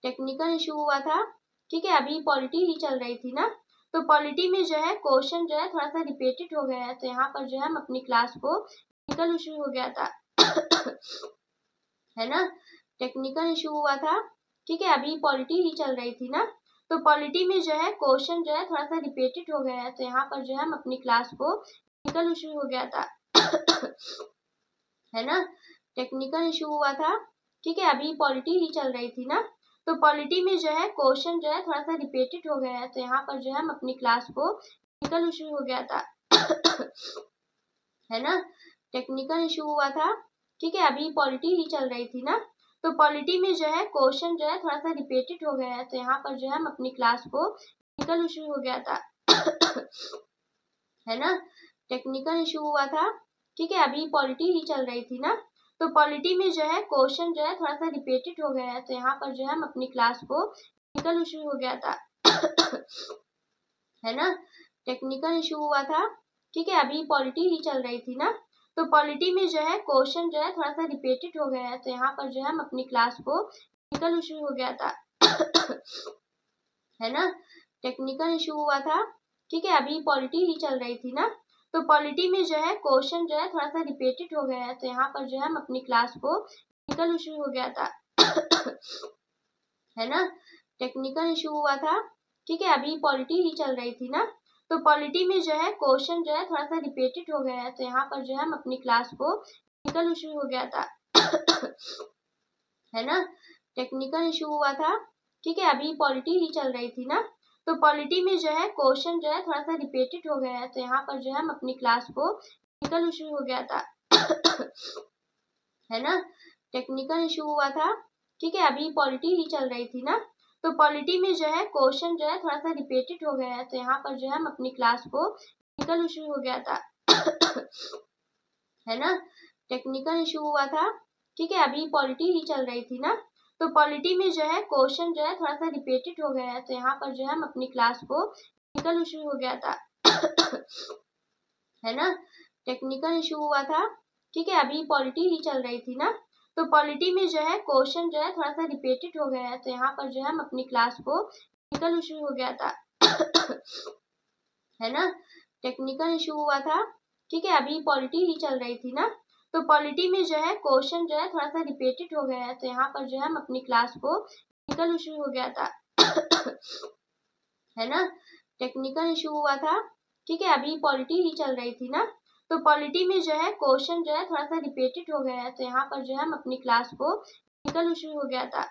Technical issue हुआ था। ठीक है, अभी पॉलिटी ही चल रही थी ना, तो पॉलिटी में जो है क्वेश्चन जो है थोड़ा सा रिपीटेड हो गया है, तो यहाँ पर जो है हम अपनी क्लास को टेक्निकल इशू हो गया था है ना, टेक्निकल इशू हुआ था। ठीक है, अभी पॉलिटी ही चल रही थी ना, तो पॉलिटी में जो है क्वेश्चन जो है थोड़ा सा रिपीटेड हो गया है, तो यहाँ पर जो है हम अपनी क्लास को टेक्निकल इशू हो गया था है ना, टेक्निकल इशू हुआ था। ठीक है, अभी पॉलिटी ही चल रही थी ना, तो पॉलिटी में जो है क्वेश्चन जो है थोड़ा सा रिपीटेड हो गया है, तो यहाँ पर जो है हम अपनी क्लास को टेक्निकल इशू हो गया था है ना, टेक्निकल इशू हुआ था। ठीक है, अभी पॉलिटी ही चल रही थी ना, तो पॉलिटी में जो है क्वेश्चन जो है थोड़ा सा रिपीटेड हो गया है, तो यहाँ पर जो है हम अपनी क्लास को टेक्निकल इशू हो गया था है ना, टेक्निकल इशू हुआ था। ठीक है, अभी पॉलिटी ही चल रही थी ना, तो पॉलिटी में जो है क्वेश्चन जो है थोड़ा सा रिपीटेड हो गया है, तो यहाँ पर जो है हम अपनी क्लास को टेक्निकल इशू हो गया था है ना, टेक्निकल इशू हुआ था। ठीक है, अभी पॉलिटी ही चल रही थी ना, तो पॉलिटी में जो है क्वेश्चन जो है थोड़ा सा रिपीटेड हो गया है, तो यहाँ पर जो है हम अपनी क्लास को टेक्निकल इशू हो गया था है ना, टेक्निकल इशू हुआ था। ठीक है, अभी पॉलिटी ही चल रही थी ना, तो पॉलिटी में जो है क्वेश्चन जो है थोड़ा सा रिपीटेड हो गया है, तो यहाँ पर जो है हम अपनी क्लास को टेक्निकल इशू हो गया था है ना, टेक्निकल इशू हुआ था। ठीक है, अभी पॉलिटी ही चल रही थी ना, तो पॉलिटी में जो है क्वेश्चन जो है थोड़ा सा रिपीटेड हो गया है, तो यहाँ पर जो है हम अपनी क्लास को टेक्निकल इशू हो गया था है ना, टेक्निकल इशू हुआ था। ठीक है, अभी पॉलिटी ही चल रही थी ना, तो पॉलिटी में जो है क्वेश्चन जो है थोड़ा सा रिपीटेड हो गया है, तो यहाँ पर जो है हम अपनी क्लास को टेक्निकल इशू हो गया था है ना, टेक्निकल इशू हुआ था। ठीक है, अभी पॉलिटी ही चल रही थी ना, तो पॉलिटी में जो है क्वेश्चन जो है थोड़ा सा रिपीटेड हो गया है, तो यहाँ पर जो है हम अपनी क्लास को टेक्निकल इशू हो गया था है ना, टेक्निकल इशू हुआ था। ठीक है, अभी पॉलिटी ही चल रही थी ना, तो पॉलिटी में जो है क्वेश्चन जो है थोड़ा सा रिपीटेड हो गया है, तो यहाँ पर जो है हम अपनी क्लास को टेक्निकल इशू हो गया था है ना, टेक्निकल इशू हुआ था। ठीक है, अभी पॉलिटी ही चल रही थी ना, तो पॉलिटी में जो है क्वेश्चन जो है थोड़ा सा रिपीटेड हो गया है, तो यहाँ पर जो है हम अपनी क्लास को टेक्निकल इशू हो गया था है ना, टेक्निकल इशू हुआ था। ठीक है, अभी पॉलिटी ही चल रही थी ना, तो पॉलिटी में जो है क्वेश्चन जो है थोड़ा सा रिपीटेड हो गया है, तो यहाँ पर जो है हम अपनी क्लास को टेक्निकल इशू हो गया था है ना, टेक्निकल इशू हुआ था। ठीक है, अभी पॉलिटी ही चल रही थी ना, तो पॉलिटी में जो है क्वेश्चन जो है थोड़ा सा रिपीटेड हो गया है, तो यहाँ पर जो है हम अपनी क्लास को टेक्निकल इशू हो गया था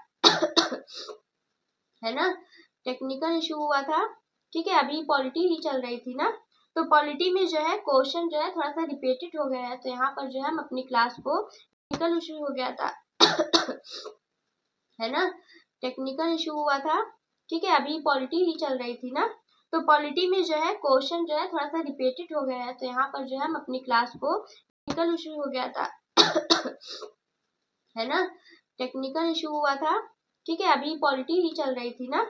है ना, टेक्निकल इशू हुआ था। ठीक है, अभी पॉलिटी ही चल रही थी ना, तो पॉलिटी में जो है क्वेश्चन जो है थोड़ा सा रिपीटेड हो गया है, तो यहाँ पर जो है हम अपनी क्लास को टेक्निकल इशू हो गया था है ना, टेक्निकल इशू हुआ था। ठीक है, अभी पॉलिटी ही चल रही थी ना, तो पॉलिटी में जो है क्वेश्चन जो है थोड़ा सा रिपीटेड हो गया है, तो यहाँ पर जो है हम अपनी क्लास को टेक्निकल इशू हो गया था है ना, टेक्निकल इशू हुआ था। ठीक है, अभी पॉलिटी ही चल रही थी ना,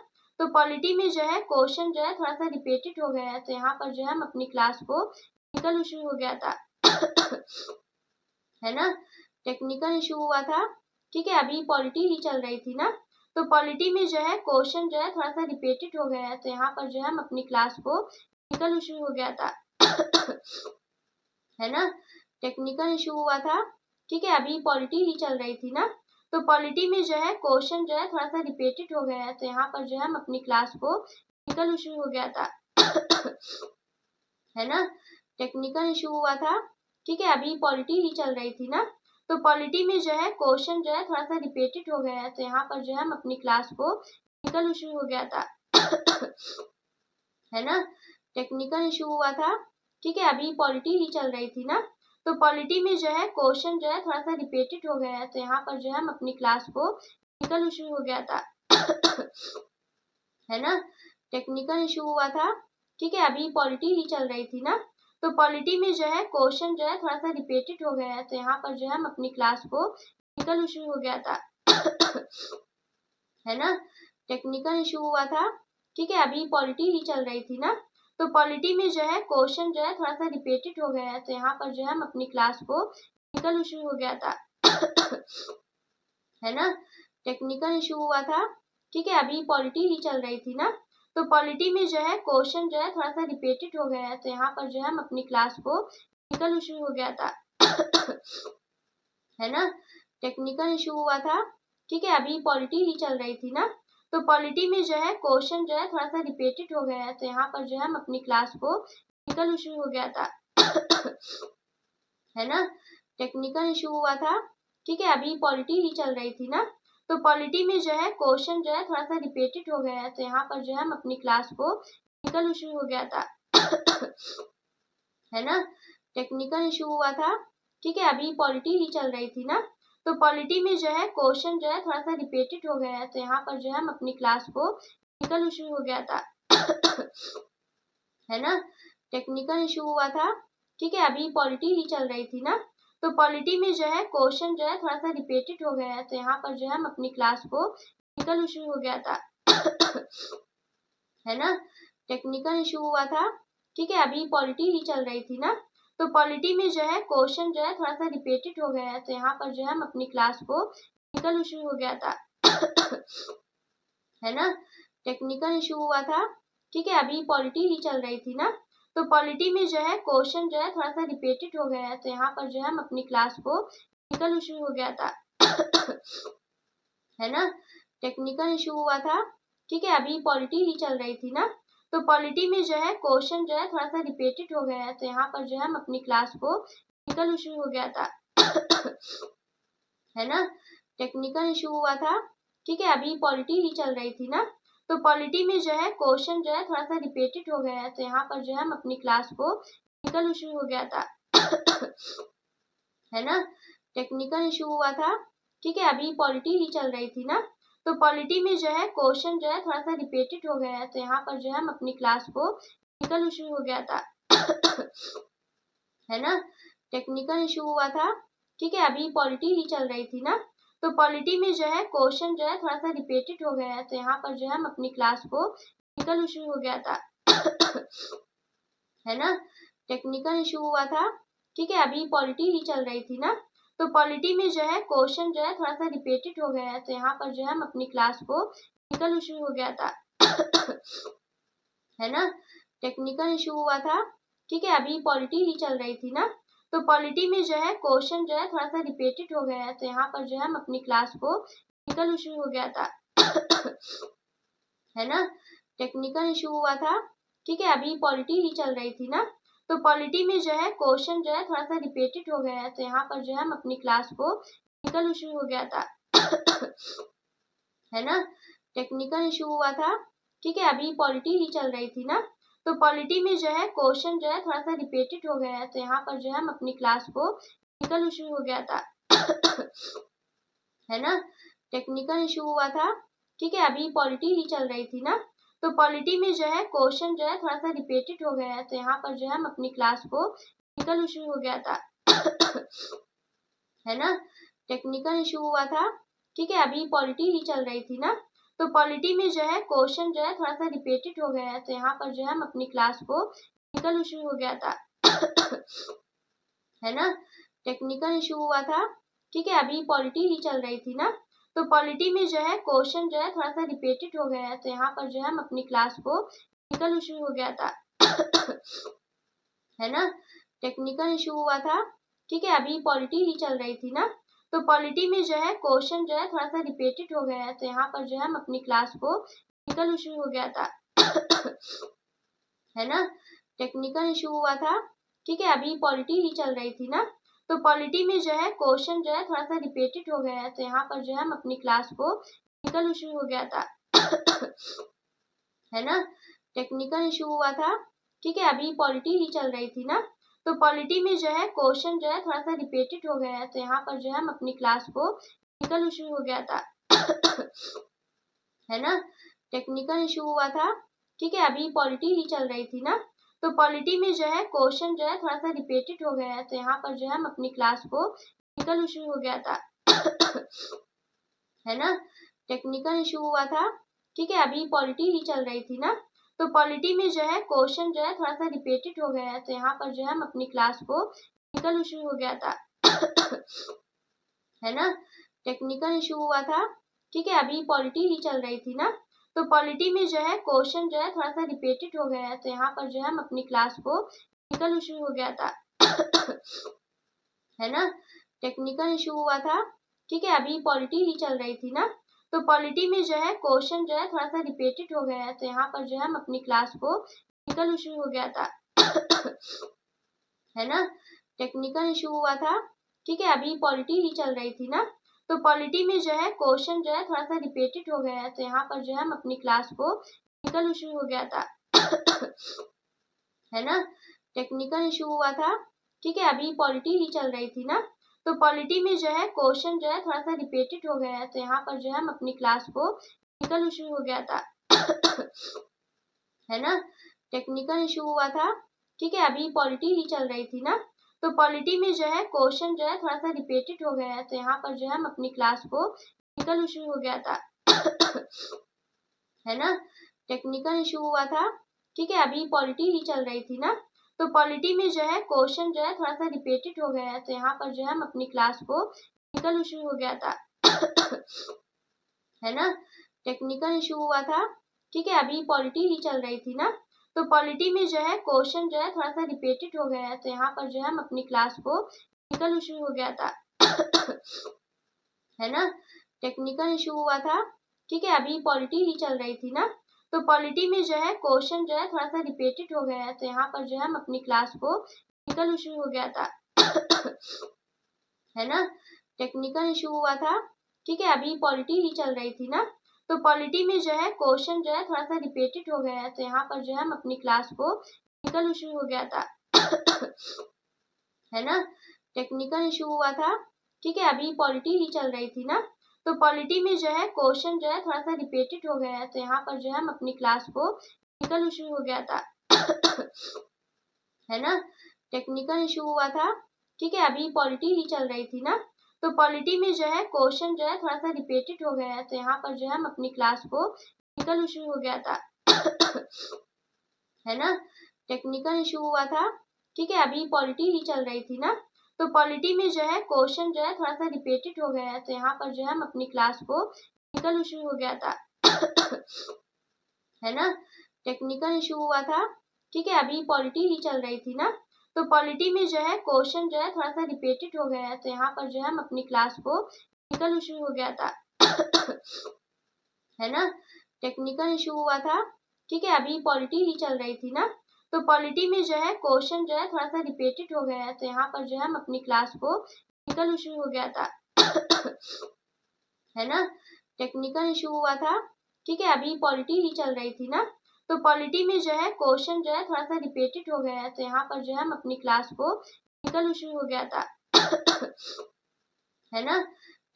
तो पॉलिटी में जो है क्वेश्चन जो है थोड़ा सा रिपीटेड हो गया है, तो यहाँ पर जो है हम अपनी क्लास को टेक्निकल इशू हो गया था है ना, टेक्निकल इशू हुआ था। ठीक है, अभी पॉलिटी ही चल रही थी ना, तो पॉलिटी में जो है क्वेश्चन जो है थोड़ा सा रिपीटेड हो गया है, तो यहाँ पर जो है हम अपनी क्लास को टेक्निकल इशू हो गया था है ना, टेक्निकल इशू हुआ था। ठीक है, अभी पॉलिटी ही चल रही थी ना, तो पॉलिटी में जो है क्वेश्चन जो है थोड़ा सा रिपीटेड हो गया है, तो यहाँ पर जो है हम अपनी क्लास को टेक्निकल इशू हो गया था है ना, टेक्निकल इशू हुआ था। ठीक है, अभी पॉलिटी ही चल रही थी ना, तो पॉलिटी में जो है क्वेश्चन जो है थोड़ा सा रिपीटेड हो गया है, तो यहाँ पर जो है हम अपनी क्लास को टेक्निकल इशू हो गया था है ना, टेक्निकल इशू हुआ था। ठीक है, अभी पॉलिटी ही चल रही थी ना, तो पॉलिटी में जो है क्वेश्चन जो है थोड़ा सा रिपीटेड हो गया है, तो यहाँ पर जो है हम अपनी क्लास को टेक्निकल इशू हो गया था है ना, टेक्निकल इशू हुआ था। ठीक है, अभी पॉलिटी ही चल रही थी ना, तो पॉलिटी में जो है क्वेश्चन जो है थोड़ा सा रिपीटेड हो गया है, तो यहाँ पर जो है हम अपनी क्लास को टेक्निकल इशू हो गया था है ना, टेक्निकल इशू हुआ था। ठीक है, अभी पॉलिटी ही चल रही थी ना, तो पॉलिटी में जो है क्वेश्चन जो है थोड़ा सा रिपीटेड हो गया है, तो यहाँ पर जो है हम अपनी क्लास को टेक्निकल इशू हो गया था है ना, टेक्निकल इशू हुआ था। ठीक है, अभी पॉलिटी ही चल रही थी ना, तो पॉलिटी में जो है क्वेश्चन जो है थोड़ा सा रिपीटेड हो गया है, तो यहाँ पर जो है हम अपनी क्लास को टेक्निकल इशू हो गया था है ना, टेक्निकल इशू हुआ था। ठीक है, अभी पॉलिटी ही चल रही थी ना, तो पॉलिटी में जो है क्वेश्चन जो है थोड़ा सा रिपीटेड हो गया है, तो यहाँ पर जो है हम अपनी क्लास को टेक्निकल इशू हो गया था है ना, टेक्निकल इशू हुआ था। ठीक है, अभी पॉलिटी ही चल रही थी ना, तो पॉलिटी में जो है क्वेश्चन जो है थोड़ा सा रिपीटेड हो गया है, तो यहाँ पर जो है हम अपनी क्लास को टेक्निकल इशू हो गया था है ना, टेक्निकल इशू हुआ था। ठीक है, अभी पॉलिटी ही चल रही थी ना, तो पॉलिटी में जो है क्वेश्चन जो है थोड़ा सा रिपीटेड हो गया है, तो यहाँ पर जो है हम अपनी क्लास को टेक्निकल इशू हो गया था है ना, टेक्निकल इशू हुआ था। ठीक है, अभी पॉलिटी ही चल रही थी ना, तो पॉलिटी में जो है क्वेश्चन जो है थोड़ा सा रिपीटेड हो गया है, तो यहाँ पर जो है हम अपनी क्लास को टेक्निकल इशू हो गया था है ना, टेक्निकल इशू हुआ था। ठीक है, अभी पॉलिटी ही चल रही थी ना, तो पॉलिटी में जो है क्वेश्चन जो है थोड़ा सा रिपीटेड हो गया है, तो यहाँ पर जो है हम अपनी क्लास को टेक्निकल इशू हो गया था है ना, टेक्निकल इशू हुआ था। ठीक है, अभी पॉलिटी ही चल रही थी ना, तो पॉलिटी में जो है क्वेश्चन जो है थोड़ा सा रिपीटेड हो गया है, तो यहाँ पर जो है हम अपनी क्लास को टेक्निकल इशू हो गया था है ना, टेक्निकल इशू हुआ था। ठीक है, अभी पॉलिटी ही चल रही थी ना, तो पॉलिटी में जो है क्वेश्चन जो है थोड़ा सा रिपीटेड हो गया है, तो यहाँ पर जो है हम अपनी क्लास को टेक्निकल इशू हो गया था है ना, टेक्निकल इशू हुआ था। ठीक है, अभी पॉलिटी ही चल रही थी ना, तो पॉलिटी में जो है क्वेश्चन जो है थोड़ा सा रिपीटेड हो गया है, तो यहाँ पर जो है हम अपनी क्लास को टेक्निकल इशू हो गया था है ना, टेक्निकल इशू हुआ था। ठीक है, अभी पॉलिटी ही चल रही थी ना, तो पॉलिटी में जो है क्वेश्चन जो है थोड़ा सा रिपीटेड हो गया है, तो यहाँ पर जो है हम अपनी क्लास को टेक्निकल इशू हो गया था है ना, टेक्निकल इशू हुआ था। ठीक है, अभी पॉलिटी ही चल रही थी ना, तो पॉलिटी में जो है क्वेश्चन जो है थोड़ा सा रिपीटेड हो गया है, तो यहाँ पर जो है हम अपनी क्लास को टेक्निकल इशू हो गया था है ना, टेक्निकल इशू हुआ था। ठीक है, अभी पॉलिटी ही चल रही थी ना, तो पॉलिटी में जो है क्वेश्चन जो है थोड़ा सा रिपीटेड हो गया है, तो यहाँ पर जो है हम अपनी क्लास को टेक्निकल इशू हो गया था है ना, टेक्निकल इशू हुआ था। ठीक है, अभी पॉलिटी ही चल रही थी ना, तो पॉलिटी में जो है क्वेश्चन जो है थोड़ा सा रिपीटेड हो गया है, तो यहाँ पर जो है हम अपनी क्लास को टेक्निकल इशू हो गया था है ना, टेक्निकल इशू हुआ था। ठीक है, अभी पॉलिटी ही चल रही थी ना, तो पॉलिटी में जो है क्वेश्चन जो है थोड़ा सा रिपीटेड हो गया है, तो यहाँ पर जो है हम अपनी क्लास को टेक्निकल इशू हो गया था है ना, टेक्निकल इशू हुआ था। ठीक है, अभी पॉलिटी ही चल रही थी ना, तो पॉलिटी में जो है क्वेश्चन जो है थोड़ा सा रिपीटेड हो गया है, तो यहाँ पर जो है हम अपनी क्लास को टेक्निकल इशू हो गया था है ना, टेक्निकल इशू हुआ था। ठीक है, अभी पॉलिटी ही चल रही थी ना, तो पॉलिटी में जो है क्वेश्चन जो है थोड़ा सा रिपीटेड हो गया है, तो यहाँ पर जो है हम अपनी क्लास को टेक्निकल इशू हो गया था है ना, टेक्निकल इशू हुआ था। ठीक है, अभी पॉलिटी ही चल रही थी ना, तो पॉलिटी में जो है क्वेश्चन जो है थोड़ा सा रिपीटेड हो गया है, तो यहाँ पर जो है हम अपनी क्लास को टेक्निकल इशू हो गया था है ना, टेक्निकल इशू हुआ था। ठीक है, अभी पॉलिटी ही चल रही थी ना, तो पॉलिटी में जो है क्वेश्चन जो है थोड़ा सा रिपीटेड हो गया है, तो यहाँ पर जो है हम अपनी क्लास को टेक्निकल इशू हो गया था है ना, टेक्निकल इशू हुआ था। ठीक है, अभी पॉलिटी ही चल रही थी ना, तो पॉलिटी में जो है क्वेश्चन जो है थोड़ा सा रिपीटेड हो गया है, तो यहाँ पर जो है हम अपनी क्लास को टेक्निकल इशू हो गया था है ना, टेक्निकल इशू हुआ था। ठीक है, अभी पॉलिटी ही चल रही थी ना, तो पॉलिटी में जो है क्वेश्चन जो है थोड़ा सा रिपीटेड हो गया है, तो यहाँ पर जो है हम अपनी क्लास को टेक्निकल इशू हो गया था है ना, टेक्निकल इशू हुआ था। ठीक है, अभी पॉलिटी ही चल रही थी ना, तो पॉलिटी में जो है क्वेश्चन जो है थोड़ा सा रिपीटेड हो गया है, तो यहाँ पर जो है हम अपनी क्लास को टेक्निकल इशू हो गया था है ना, टेक्निकल इशू हुआ था। ठीक है, अभी पॉलिटी ही चल रही थी ना, तो पॉलिटी में जो है क्वेश्चन जो है थोड़ा सा रिपीटेड हो गया है, तो यहाँ पर जो है हम अपनी क्लास को टेक्निकल इशू हो गया था है ना, टेक्निकल इशू हुआ था। ठीक है, अभी पॉलिटी ही चल रही थी ना, तो पॉलिटी में जो है क्वेश्चन जो है थोड़ा सा रिपीटेड हो गया है, तो यहाँ पर जो है हम अपनी क्लास को टेक्निकल इशू हो गया था है ना, टेक्निकल इशू हुआ था। ठीक है, अभी पॉलिटी ही चल रही थी ना, तो पॉलिटी में जो है क्वेश्चन जो है थोड़ा सा रिपीटेड हो गया है, तो यहाँ पर जो है हम अपनी क्लास को टेक्निकल इशू हो गया था है ना, टेक्निकल इशू हुआ था। ठीक है, अभी पॉलिटी ही चल रही थी ना, तो पॉलिटी में जो है क्वेश्चन जो है थोड़ा सा रिपीटेड हो गया है, तो यहाँ पर जो है हम अपनी क्लास को टेक्निकल इशू हो गया था है ना, टेक्निकल इशू हुआ था। ठीक है, अभी पॉलिटी ही चल रही थी ना, तो पॉलिटी में जो है क्वेश्चन जो है थोड़ा सा रिपीटेड हो गया है, तो यहाँ पर जो है हम अपनी क्लास को टेक्निकल इशू हो गया था है ना, टेक्निकल इशू हुआ था। ठीक है, अभी पॉलिटी ही चल रही थी ना, तो पॉलिटी में जो है क्वेश्चन जो है थोड़ा सा रिपीटेड हो गया है, तो यहाँ पर जो है हम अपनी क्लास को टेक्निकल इशू हो गया था है ना, टेक्निकल इशू हुआ था। ठीक है, अभी पॉलिटी ही चल रही थी ना, तो पॉलिटी में जो है क्वेश्चन जो है थोड़ा सा रिपीटेड हो गया है, तो यहाँ पर जो है हम अपनी क्लास को टेक्निकल इशू हो गया था है ना, टेक्निकल इशू हुआ था। ठीक है, अभी पॉलिटी ही चल रही थी ना, तो पॉलिटी में जो है क्वेश्चन जो है थोड़ा सा रिपीटेड हो गया है, तो यहाँ पर जो है हम अपनी क्लास को टेक्निकल इशू हो गया था है ना, टेक्निकल इशू हुआ था। ठीक है, अभी पॉलिटी ही चल रही थी ना, तो पॉलिटी में जो है क्वेश्चन जो है थोड़ा सा रिपीटेड हो गया है, तो यहाँ पर जो है हम अपनी क्लास को टेक्निकल इशू हो गया था है ना, टेक्निकल इशू हुआ था। ठीक है, अभी पॉलिटी ही चल रही थी ना, तो पॉलिटी में जो है क्वेश्चन जो है थोड़ा सा रिपीटेड हो गया है, तो यहाँ पर जो है हम अपनी क्लास को टेक्निकल इशू हो गया था है ना, टेक्निकल इशू हुआ था। ठीक है, अभी पॉलिटी ही चल रही थी ना, तो पॉलिटी में जो है क्वेश्चन जो है थोड़ा सा रिपीटेड हो गया है, तो यहाँ पर जो है हम अपनी क्लास को टेक्निकल इशू हो गया था है ना, टेक्निकल इशू हुआ था। ठीक है, अभी पॉलिटी ही चल रही थी ना, तो पॉलिटी में जो है क्वेश्चन जो है थोड़ा सा रिपीटेड हो गया है, तो यहाँ पर जो है हम अपनी क्लास को टेक्निकल इशू हो गया था है ना, टेक्निकल इशू हुआ था। ठीक है, अभी पॉलिटी ही चल रही थी ना, तो पॉलिटी में जो है क्वेश्चन जो है थोड़ा सा रिपीटेड हो गया है, तो यहाँ पर जो है हम अपनी क्लास को टेक्निकल इशू हो गया था है ना, टेक्निकल इशू हुआ था। ठीक है, अभी पॉलिटी ही चल रही थी ना, तो पॉलिटी में जो है क्वेश्चन जो है थोड़ा सा रिपीटेड हो गया है, तो यहाँ पर जो है हम अपनी क्लास को टेक्निकल इशू हो गया था है ना, टेक्निकल इशू हुआ था। ठीक है, अभी पॉलिटी ही चल रही थी ना, तो पॉलिटी में जो है क्वेश्चन जो है थोड़ा सा रिपीटेड हो गया है, तो यहाँ पर जो है हम अपनी क्लास को टेक्निकल इशू हो गया था है ना, टेक्निकल इशू हुआ था। ठीक है, अभी पॉलिटी ही चल रही थी ना, तो पॉलिटी में जो है क्वेश्चन जो है थोड़ा सा रिपीटेड हो गया है, तो यहाँ पर जो है हम अपनी क्लास को टेक्निकल इशू हो गया था है ना, टेक्निकल इशू हुआ था। ठीक है, अभी पॉलिटी ही चल रही थी ना, तो पॉलिटी में जो है क्वेश्चन जो है थोड़ा सा रिपीटेड हो गया है, तो यहाँ पर जो है हम अपनी क्लास को टेक्निकल इशू हो गया था है ना,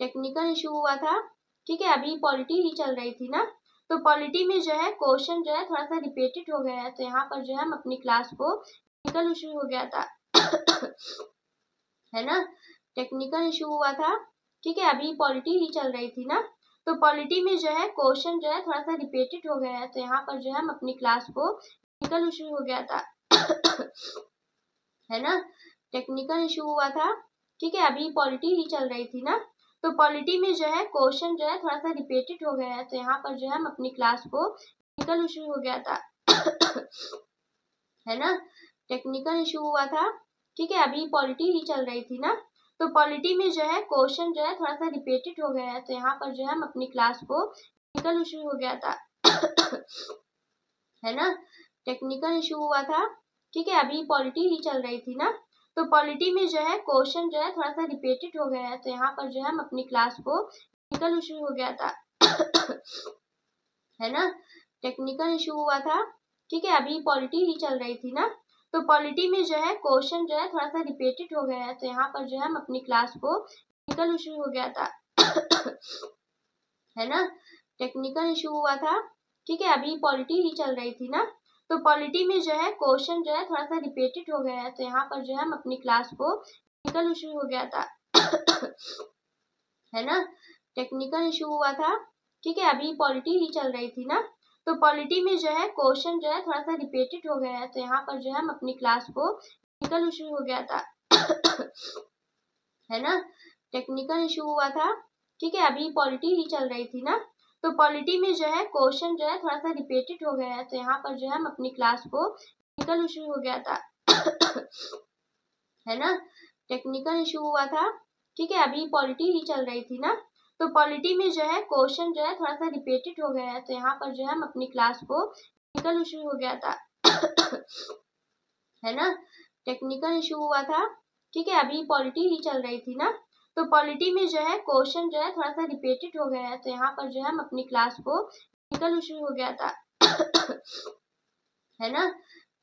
टेक्निकल इशू हुआ था। ठीक है, अभी पॉलिटी ही चल रही थी ना, तो पॉलिटी में जो है क्वेश्चन जो है थोड़ा सा रिपीटेड हो गया है, तो यहाँ पर जो है हम अपनी क्लास को टेक्निकल इशू हो गया था है ना, टेक्निकल इशू हुआ था। ठीक है, अभी पॉलिटी ही चल रही थी ना, तो पॉलिटी में जो है क्वेश्चन जो है थोड़ा सा रिपीटेड हो गया है, तो यहाँ पर जो है हम अपनी क्लास को टेक्निकल इशू हो गया था है ना, टेक्निकल इशू हुआ था। ठीक है, अभी पॉलिटी ही चल रही थी ना, तो पॉलिटी में जो है क्वेश्चन जो है थोड़ा सा रिपीटेड हो गया है, तो यहाँ पर जो है हम अपनी क्लास को टेक्निकल इशू हो गया था है ना, टेक्निकल इशू हुआ था। ठीक है, अभी पॉलिटी ही चल रही थी ना, तो पॉलिटी में जो है क्वेश्चन जो है थोड़ा सा रिपीटेड हो गया है, तो यहाँ पर जो है हम अपनी क्लास को टेक्निकल इशू हो गया था है ना, टेक्निकल इशू हुआ था। ठीक है, अभी पॉलिटी ही चल रही थी ना, तो पॉलिटी में जो है क्वेश्चन जो है थोड़ा सा रिपीटेड हो गया है, तो यहाँ पर जो है हम अपनी क्लास को टेक्निकल इशू हो गया था है ना, टेक्निकल इशू हुआ था। ठीक है, अभी पॉलिटी ही चल रही थी ना, तो पॉलिटी में जो है क्वेश्चन जो है थोड़ा सा रिपीटेड हो गया है, तो यहाँ पर जो है हम अपनी क्लास को टेक्निकल इशू हो गया था है ना, टेक्निकल इशू हुआ था। ठीक है, अभी पॉलिटी ही चल रही थी ना, तो पॉलिटी में जो है क्वेश्चन जो है थोड़ा सा रिपीटेड हो गया है, तो यहाँ पर जो है हम अपनी क्लास को टेक्निकल इशू हो गया था है ना, टेक्निकल इशू हुआ था। ठीक है, अभी पॉलिटी ही चल रही थी ना, तो पॉलिटी में जो है क्वेश्चन जो है थोड़ा सा रिपीटेड हो गया है, तो यहाँ पर जो है हम अपनी क्लास को टेक्निकल इशू हो गया था है ना, टेक्निकल इशू हुआ था। ठीक है, अभी पॉलिटी ही चल रही थी ना, तो पॉलिटी में जो है क्वेश्चन जो है थोड़ा सा रिपीटेड हो गया है, तो यहाँ पर जो है हम अपनी क्लास को टेक्निकल इशू हो गया था है ना, टेक्निकल इशू हुआ था। ठीक है, अभी पॉलिटी ही चल रही थी ना, तो पॉलिटी में जो है क्वेश्चन जो है थोड़ा सा रिपीटेड हो गया है, तो यहाँ पर जो है हम अपनी क्लास को टेक्निकल इशू हो गया था है ना, टेक्निकल इशू हुआ था। ठीक है, अभी पॉलिटी ही चल रही थी ना, तो पॉलिटी में जो है क्वेश्चन जो है थोड़ा सा रिपीटेड हो गया है, तो यहाँ पर जो है हम अपनी क्लास को टेक्निकल इशू हो गया था है ना,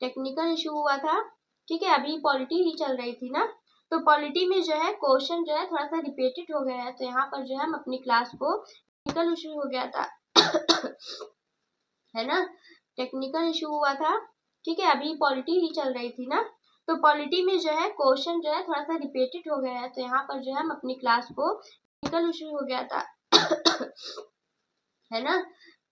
टेक्निकल इशू हुआ था। ठीक है, अभी पॉलिटी ही चल रही थी ना, तो पॉलिटी में जो है क्वेश्चन जो है थोड़ा सा रिपीटेड हो गया है, तो यहाँ पर जो है हम अपनी क्लास को टेक्निकल इशू हो गया था है ना, टेक्निकल इशू हुआ था। ठीक है, अभी पॉलिटी ही चल रही थी ना, तो पॉलिटी में जो है क्वेश्चन जो है थोड़ा सा रिपीटेड हो गया है, तो यहाँ पर जो है हम अपनी क्लास को टेक्निकल इशू हो गया था है ना,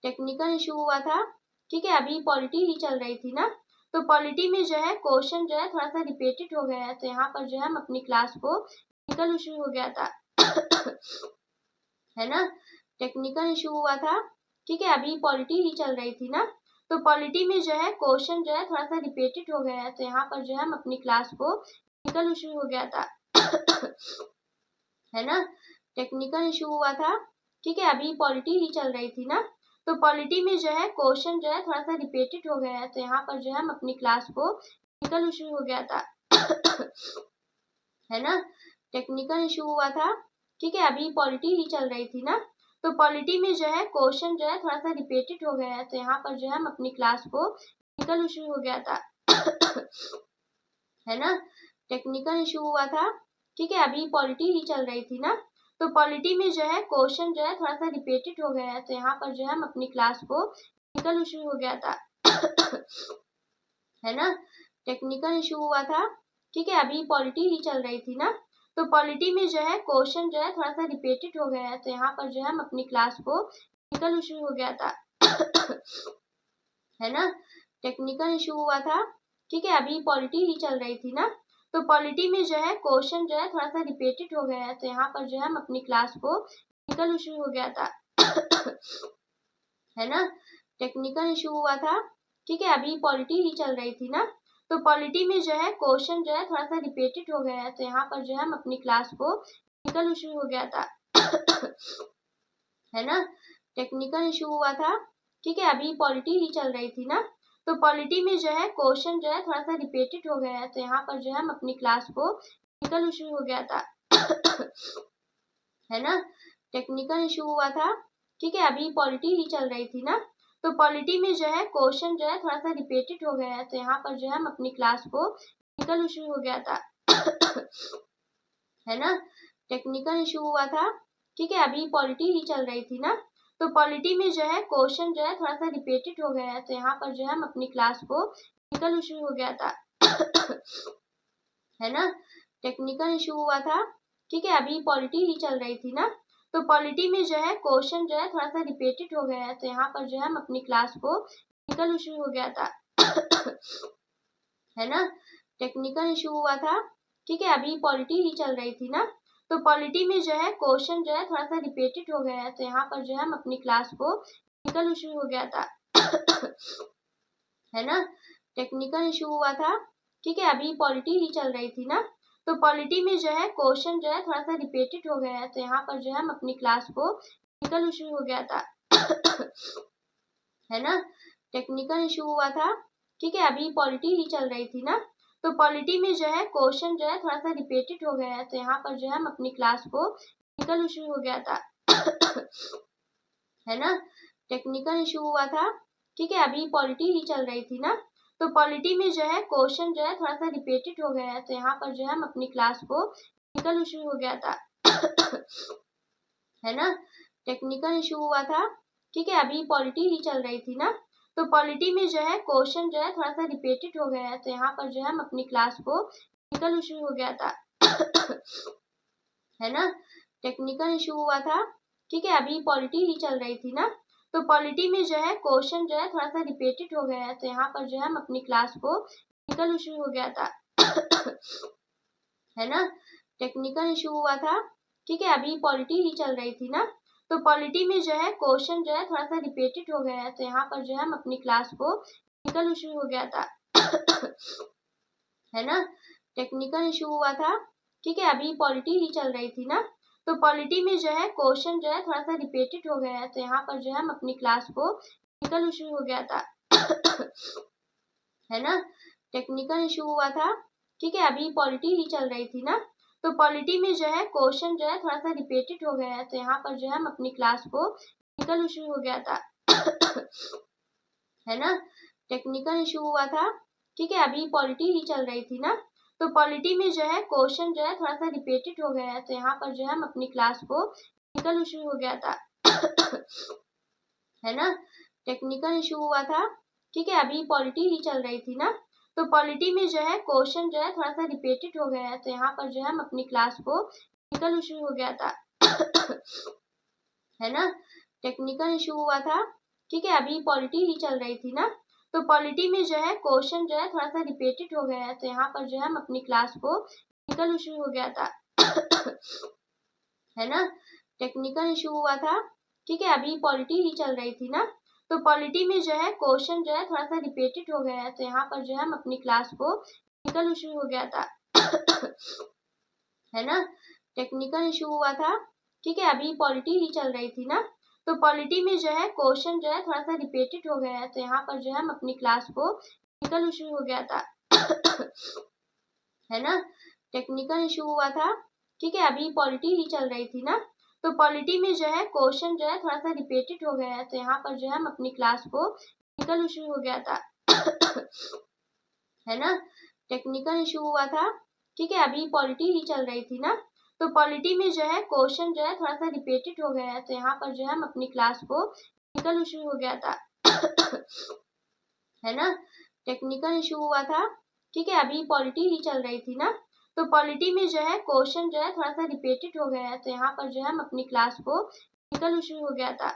टेक्निकल इशू हुआ था। ठीक है, अभी पॉलिटी ही चल रही थी ना, तो पॉलिटी में जो है क्वेश्चन जो है थोड़ा सा रिपीटेड हो गया है, तो यहाँ पर जो है हम अपनी क्लास को टेक्निकल इशू हो गया था है ना, टेक्निकल इशू हुआ था। ठीक है, अभी पॉलिटी ही चल रही थी ना, तो पॉलिटी में जो है क्वेश्चन जो है थोड़ा सा रिपीटेड हो गया है, तो यहाँ पर जो है हम अपनी क्लास को टेक्निकल इशू हो गया था है ना, टेक्निकल इशू हुआ था। ठीक है, अभी पॉलिटी ही चल रही थी ना, तो पॉलिटी में जो है क्वेश्चन जो है थोड़ा सा रिपीटेड हो गया है, तो यहाँ पर जो है हम अपनी क्लास को टेक्निकल इशू हो गया था है ना, टेक्निकल इशू हुआ था। ठीक है, अभी पॉलिटी ही चल रही थी ना, तो पॉलिटी में जो है क्वेश्चन जो है थोड़ा सा रिपीटेड हो गया है, तो यहाँ पर जो है हम अपनी क्लास को टेक्निकल इशू हो गया था है ना, टेक्निकल इशू हुआ था। ठीक है, अभी पॉलिटी ही चल रही थी ना, तो पॉलिटी में जो है क्वेश्चन जो है थोड़ा सा रिपीटेड हो गया है, तो यहाँ पर जो है हम अपनी क्लास को टेक्निकल इशू हो गया था है ना, टेक्निकल इशू हुआ था। ठीक है, अभी पॉलिटी ही चल रही थी ना, तो पॉलिटी में जो है क्वेश्चन जो है थोड़ा सा रिपीटेड हो गया है, तो यहाँ पर जो है हम अपनी क्लास को टेक्निकल इशू हो गया था है ना, टेक्निकल इशू हुआ था। ठीक है, अभी पॉलिटी ही चल रही थी ना, तो पॉलिटी में जो है क्वेश्चन जो है थोड़ा सा रिपीटेड हो गया है, तो यहाँ पर जो है हम अपनी क्लास को टेक्निकल इशू हो गया था है ना, टेक्निकल इशू हुआ था। ठीक है, अभी पॉलिटी ही चल रही थी ना, तो पॉलिटी में जो है क्वेश्चन जो है थोड़ा सा रिपीटेड हो गया है, तो यहाँ पर जो है हम अपनी क्लास को टेक्निकल इशू हो गया था है ना, टेक्निकल इशू हुआ था। ठीक है, अभी पॉलिटी ही चल रही थी ना, तो पॉलिटी में जो है क्वेश्चन जो है थोड़ा सा रिपीटेड हो गया है, तो यहाँ पर जो है हम अपनी क्लास को टेक्निकल इशू हो गया था है ना, टेक्निकल इशू हुआ था। ठीक है, अभी पॉलिटी ही चल रही थी ना, तो पॉलिटी में जो है क्वेश्चन जो है थोड़ा सा रिपीटेड हो गया है, तो यहाँ पर जो है हम अपनी क्लास को टेक्निकल इशू हो गया था है ना, टेक्निकल इशू हुआ था। ठीक है, अभी पॉलिटी ही चल रही थी ना, तो पॉलिटी में जो है क्वेश्चन जो है थोड़ा सा रिपीटेड हो गया है, तो यहाँ पर जो है हम अपनी क्लास को टेक्निकल इशू हो गया था है ना, टेक्निकल इशू हुआ था। ठीक है, अभी पॉलिटी ही चल रही थी ना, तो पॉलिटी में जो है क्वेश्चन जो है थोड़ा सा रिपीटेड हो गया है, तो यहाँ पर जो है हम अपनी क्लास को टेक्निकल इशू हो गया था है ना, टेक्निकल इशू हुआ था। ठीक है, अभी पॉलिटी ही चल रही थी ना, तो पॉलिटी में जो है क्वेश्चन जो है थोड़ा सा रिपीटेड हो गया है, तो यहाँ पर जो है हम अपनी क्लास को टेक्निकल इशू हो गया था है ना, टेक्निकल इशू हुआ था। ठीक है, अभी पॉलिटी ही चल रही थी ना, तो पॉलिटी में जो है क्वेश्चन जो है थोड़ा सा रिपीटेड हो गया है, तो यहाँ पर जो है हम अपनी क्लास को टेक्निकल इशू हो गया था है ना, टेक्निकल इशू हुआ था। ठीक है, अभी पॉलिटी ही चल रही थी ना, तो पॉलिटी में जो है क्वेश्चन जो है थोड़ा सा रिपीटेड हो गया है, तो यहाँ पर जो है हम अपनी क्लास को टेक्निकल इशू हो गया था है ना, टेक्निकल इशू हुआ था। ठीक है, अभी पॉलिटी ही चल रही थी ना, तो पॉलिटी में जो है क्वेश्चन जो है थोड़ा सा रिपीटेड हो गया है, तो यहाँ पर जो है हम अपनी क्लास को टेक्निकल इशू हो गया था है ना, टेक्निकल इशू हुआ था। ठीक है, अभी पॉलिटी ही चल रही थी ना, तो पॉलिटी में जो है क्वेश्चन जो है थोड़ा सा रिपीटेड हो गया है, तो यहाँ पर जो है हम अपनी क्लास को टेक्निकल इशू हो गया था है ना, टेक्निकल इशू हुआ था। ठीक है, अभी पॉलिटी ही चल रही थी ना, तो पॉलिटी में जो है क्वेश्चन जो है थोड़ा सा रिपीटेड हो गया है, तो यहाँ पर जो है हम अपनी क्लास को टेक्निकल इशू हो गया था है ना, टेक्निकल इशू हुआ था। ठीक है, अभी पॉलिटी ही चल रही थी ना, तो पॉलिटी में जो है क्वेश्चन जो है थोड़ा सा रिपीटेड हो गया है, तो यहाँ पर जो है हम अपनी क्लास को टेक्निकल इशू हो गया था है ना, टेक्निकल इशू हुआ था। ठीक है, अभी पॉलिटी ही चल रही थी ना, तो पॉलिटी में जो है क्वेश्चन जो है थोड़ा सा रिपीटेड हो गया है, तो यहाँ पर जो है हम अपनी क्लास को टेक्निकल इशू हो गया था है ना, टेक्निकल इशू हुआ था। ठीक है, अभी पॉलिटी ही चल रही थी ना, तो पॉलिटी में जो है क्वेश्चन जो है थोड़ा सा रिपीटेड हो गया है, तो यहाँ पर जो है हम अपनी क्लास को टेक्निकल इशू हो गया था है ना, टेक्निकल इशू हुआ था। ठीक है, अभी पॉलिटी ही चल रही थी ना, तो पॉलिटी में जो है क्वेश्चन जो है थोड़ा सा रिपीटेड हो गया है, तो यहाँ पर जो है हम अपनी क्लास को टेक्निकल इशू हो गया था है ना, टेक्निकल इशू हुआ था। ठीक है, अभी पॉलिटी ही चल रही थी ना, तो पॉलिटी में जो है क्वेश्चन जो है थोड़ा सा रिपीटेड हो गया है, तो यहाँ पर जो है हम अपनी क्लास को टेक्निकल इशू हो गया था है ना, टेक्निकल इशू हुआ था। ठीक है, अभी पॉलिटी ही चल रही थी ना, तो पॉलिटी में जो है क्वेश्चन जो है थोड़ा सा रिपीटेड हो गया है, तो यहाँ पर जो है हम अपनी क्लास को टेक्निकल इशू हो गया था है ना, टेक्निकल इशू हुआ था। ठीक है, अभी पॉलिटी ही चल रही थी ना, तो पॉलिटी में जो है क्वेश्चन जो है थोड़ा सा रिपीटेड हो गया है, तो यहाँ पर जो है हम अपनी क्लास को टेक्निकल इशू हो गया था है ना, टेक्निकल इशू हुआ था। ठीक है, अभी पॉलिटी ही चल रही थी ना, तो पॉलिटी में जो है क्वेश्चन जो है थोड़ा सा रिपीटेड हो गया है, तो यहाँ पर जो है हम अपनी क्लास को टेक्निकल इशू हो गया था है ना, टेक्निकल इशू हुआ था। ठीक है, अभी पॉलिटी ही चल रही थी ना, तो पॉलिटी में जो है क्वेश्चन जो है थोड़ा सा रिपीटेड हो गया है, तो यहाँ पर जो है हम अपनी क्लास को टेक्निकल इशू हो गया था है ना, टेक्निकल इशू हुआ था। ठीक है, अभी पॉलिटी ही चल रही थी ना, तो पॉलिटी में जो है क्वेश्चन जो है थोड़ा सा रिपीटेड हो गया है, तो यहाँ पर जो है हम अपनी क्लास को टेक्निकल इशू हो गया था है ना, टेक्निकल इशू हुआ था। ठीक है, अभी पॉलिटी ही चल रही थी ना, तो पॉलिटी में जो है क्वेश्चन जो है थोड़ा सा रिपीटेड हो गया है, तो यहाँ पर जो है हम अपनी क्लास को टेक्निकल इशू हो गया था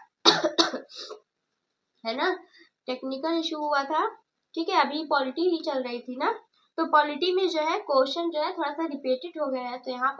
है ना, टेक्निकल इशू हुआ था। ठीक है, अभी पॉलिटी ही चल रही थी ना, तो पॉलिटी में जो है क्वेश्चन जो है थोड़ा सा रिपीटेड हो गया है, तो यहाँ